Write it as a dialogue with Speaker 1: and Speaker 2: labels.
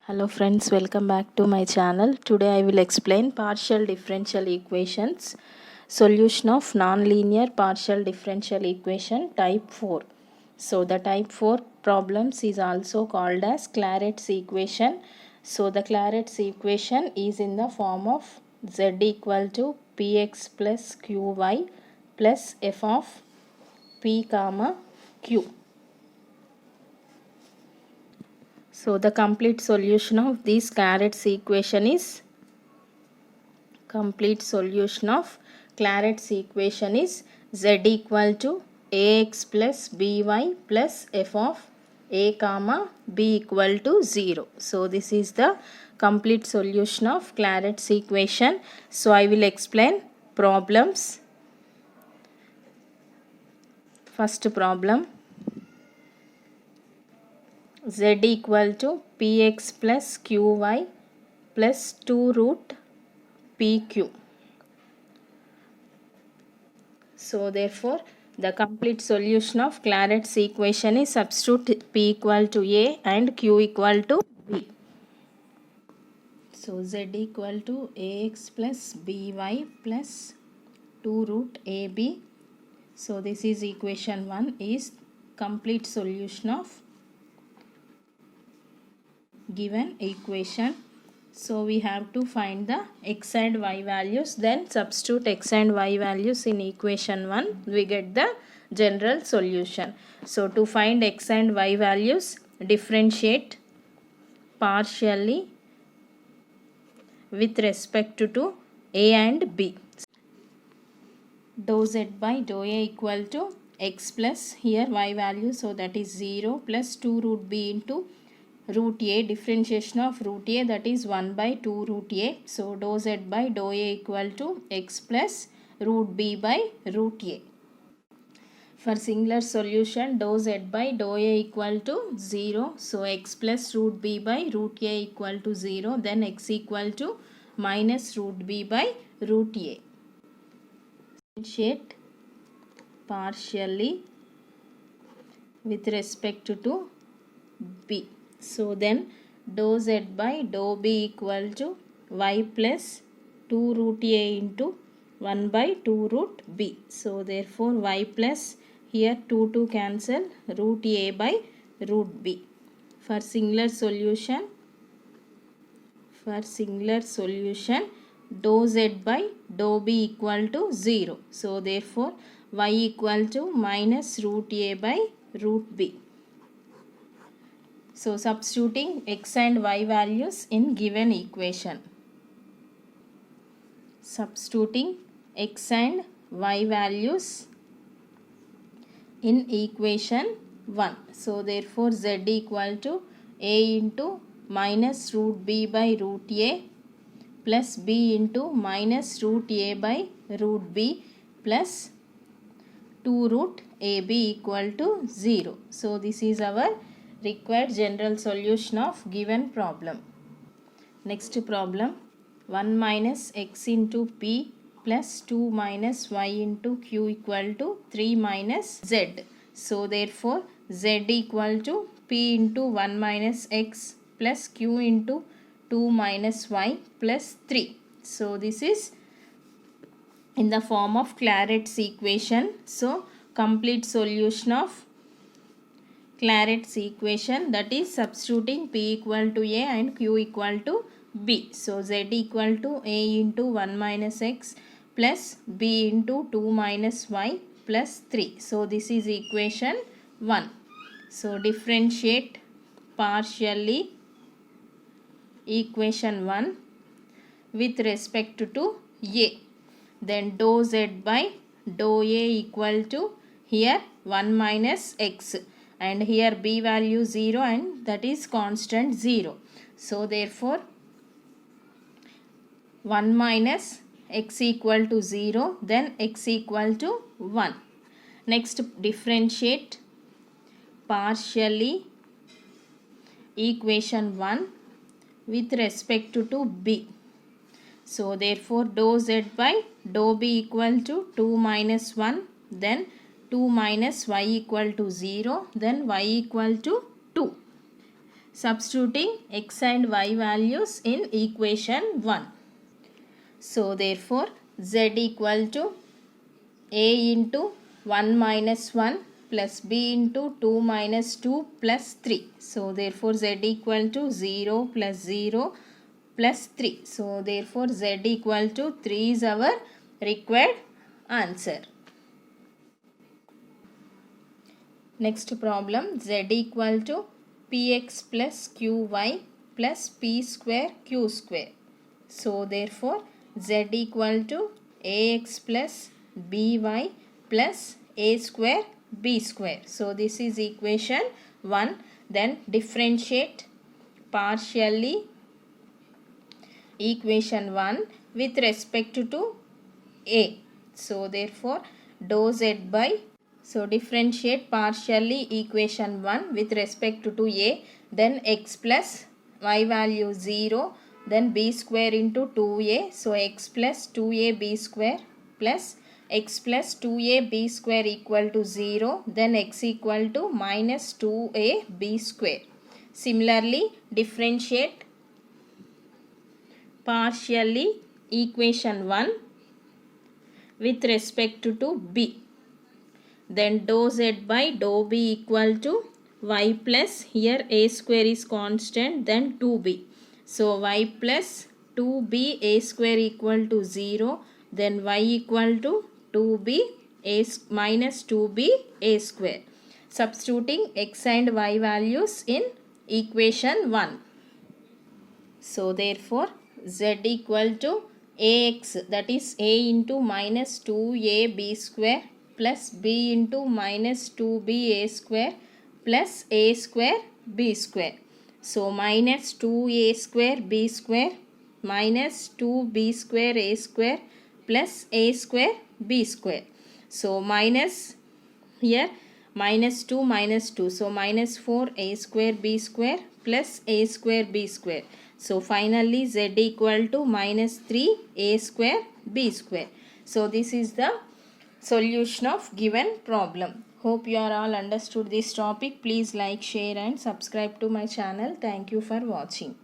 Speaker 1: Hello friends, welcome back to my channel. Today I will explain partial differential equations, solution of nonlinear partial differential equation type 4. So the type 4 problems is also called as Claret's equation. So the Claret's equation is in the form of z equal to px plus qy plus f of p comma q. So the complete solution of this Claret's equation is z equal to ax plus by plus f of a comma b equal to 0. So this is the complete solution of Claret's equation. So I will explain problems. First problem, z equal to px plus qy plus 2 root pq. So therefore the complete solution of Claret's equation is substitute p equal to a and q equal to b. So z equal to ax plus by plus 2 root ab. So this is equation 1 is complete solution of given equation. So we have to find the x and y values, then substitute x and y values in equation 1, we get the general solution. So to find x and y values, differentiate partially with respect to a and b. Dou z by dou a equal to x plus here y value, so that is 0 plus 2 root b into root a, differentiation of root a, that is 1 by 2 root a. So dou z by dou a equal to x plus root b by root a. For singular solution, dou z by dou a equal to 0. So x plus root b by root a equal to 0. Then x equal to minus root b by root a. Differentiate partially with respect to b. So then dou z by dou b equal to y plus 2 root a into 1 by 2 root b. So therefore y plus here 2 cancel, root a by root b. For singular solution, dou z by dou b equal to 0. So therefore y equal to minus root a by root b. So substituting x and y values in given equation. Substituting x and y values in equation 1. So therefore z equal to a into minus root b by root a plus b into minus root a by root b plus 2 root ab equal to 0. So this is our required general solution of given problem. Next problem, 1 minus x into p plus 2 minus y into q equal to 3 minus z. So therefore z equal to p into 1 minus x plus q into 2 minus y plus 3. So this is in the form of Claret's equation. So complete solution of Claret's equation, that is substituting p equal to a and q equal to b. So z equal to a into 1 minus x plus b into 2 minus y plus 3. So this is equation 1. So differentiate partially equation 1 with respect to a. Then dou z by dou a equal to here 1 minus x. And here b value 0 and that is constant 0. So therefore 1 minus x equal to 0, then x equal to 1. Next, differentiate partially equation 1 with respect to b. So therefore dou z by dou b equal to 2 minus 1, then 2 minus y equal to 0, then y equal to 2. substituting x and y values in equation 1. So therefore z equal to a into 1 minus 1 plus b into 2 minus 2 plus 3. So therefore z equal to 0 plus 0 plus 3. So therefore z equal to 3 is our required answer. Next problem, z equal to px plus qy plus p square q square. So therefore z equal to ax plus by plus a square b square. So this is equation 1. Then differentiate partially equation 1 with respect to a. So therefore dou z by, so differentiate partially equation 1 with respect to a, then x plus y value 0, then b square into 2a. So x plus 2ab square plus x plus 2ab square equal to 0, then x equal to minus 2ab square. Similarly differentiate partially equation 1 with respect to b. Then dou z by dou b equal to y plus, here a square is constant, then 2b. So y plus 2b a square equal to 0, then y equal to 2b a minus 2b a square. Substituting x and y values in equation 1. So therefore z equal to ax, that is a into minus 2ab square plus b into minus 2b a square plus a square b square. So minus 2a square b square minus 2b square a square plus a square b square. So minus, here minus 2 minus 2. So minus 4 a square b square plus a square b square. So finally z equal to minus 3 a square b square. So this is the solution of given problem. Hope you are all understood this topic. Please like, share and subscribe to my channel. Thank you for watching.